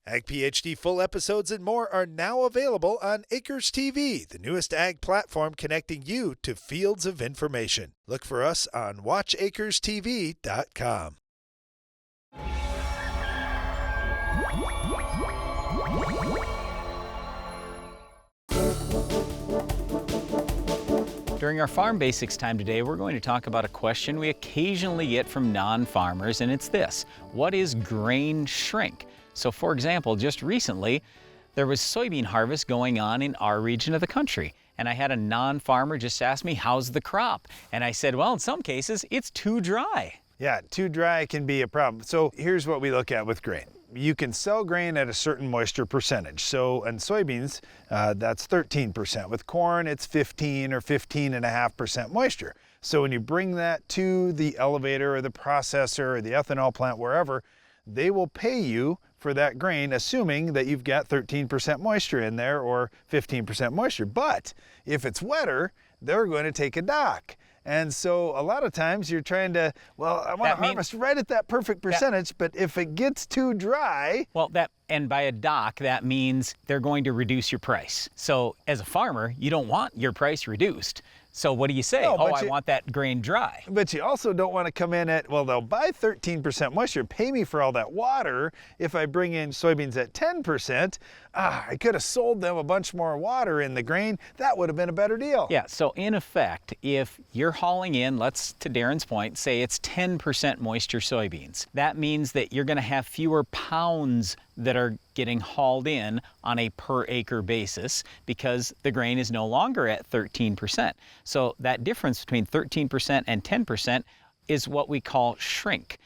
Ag PhD full episodes and more are now available on Acres TV, the newest ag platform connecting you to fields of information. Look for us on watchacrestv.com. During our Farm Basics time today, we're going to talk about a question we occasionally get from non-farmers, and it's this: what is grain shrink? So for example, just recently, there was soybean harvest going on in our region of the country. And I had a non-farmer just ask me, how's the crop? And I said, well, in some cases, it's too dry. Yeah, too dry can be a problem. So here's what we look at with grain. You can sell grain at a certain moisture percentage. So in soybeans, that's 13%. With corn, it's 15 or 15.5% moisture. So when you bring that to the elevator or the processor or the ethanol plant, wherever, they will pay you for that grain, assuming that you've got 13% moisture in there or 15% moisture. But if it's wetter, they're going to take a dock. And so a lot of times you're trying to, well, I want to harvest right at that perfect percentage, but if it gets too dry. Well, and by a dock, that means they're going to reduce your price. So as a farmer, you don't want your price reduced. So what do you say? No, I want that grain dry. But you also don't want to come in at, well, they'll buy 13% moisture, pay me for all that water. If I bring in soybeans at 10%, I could have sold them a bunch more water in the grain. That would have been a better deal. Yeah, so in effect, if you're hauling in, to Darren's point, say it's 10% moisture soybeans, that means that you're going to have fewer pounds that are getting hauled in on a per acre basis because the grain is no longer at 13%. So that difference between 13% and 10% is what we call shrink,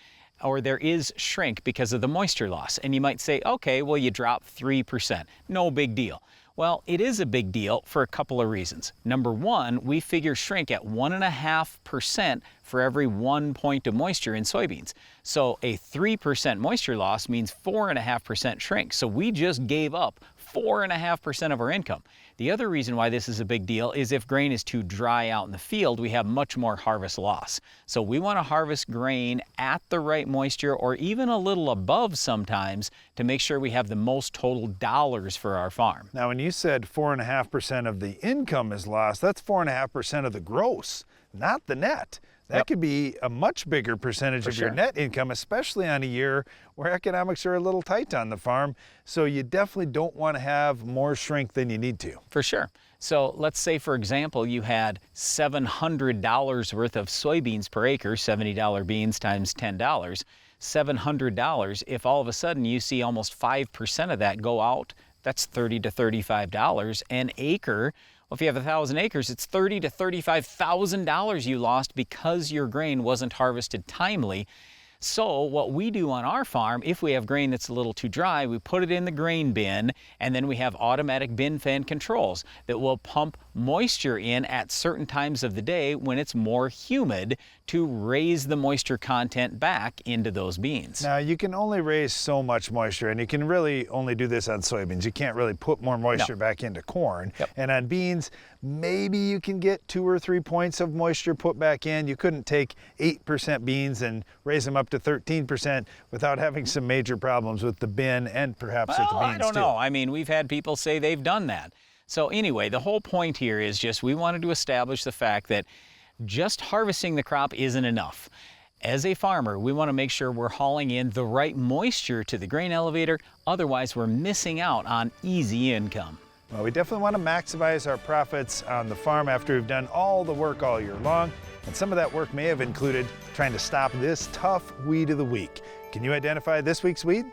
or there is shrink because of the moisture loss. And you might say, okay, well, you drop 3%. No big deal. Well, it is a big deal for a couple of reasons. Number one, we figure shrink at 1.5% for every 1 point of moisture in soybeans. So a 3% moisture loss means 4.5% shrink. So we just gave up 4.5% of our income. The other reason why this is a big deal is if grain is too dry out in the field, we have much more harvest loss. So we want to harvest grain at the right moisture or even a little above sometimes to make sure we have the most total dollars for our farm. Now, when you said 4.5% of the income is lost, that's 4.5% of the gross, not the net. That could be a much bigger percentage of your net income, especially on a year where economics are a little tight on the farm. So you definitely don't want to have more shrink than you need to. For sure. So let's say, for example, you had $700 worth of soybeans per acre, $70 beans times $10, $700. If all of a sudden you see almost 5% of that go out, that's $30 to $35 an acre. Well, if you have 1,000 acres, it's $30,000 to $35,000 you lost because your grain wasn't harvested timely. So what we do on our farm, if we have grain that's a little too dry, we put it in the grain bin, and then we have automatic bin fan controls that will pump moisture in at certain times of the day when it's more humid to raise the moisture content back into those beans. Now, you can only raise so much moisture, and you can really only do this on soybeans. You can't really put more moisture back into corn. And on beans, maybe you can get 2 or 3 points of moisture put back in. You couldn't take 8% beans and raise them up to 13% without having some major problems with the bin and perhaps with the beans I don't know. I mean, we've had people say they've done that. So anyway, the whole point here is just we wanted to establish the fact that just harvesting the crop isn't enough. As a farmer, we want to make sure we're hauling in the right moisture to the grain elevator. Otherwise, we're missing out on easy income. Well, we definitely want to maximize our profits on the farm after we've done all the work all year long. And some of that work may have included trying to stop this tough weed of the week. Can you identify this week's weed?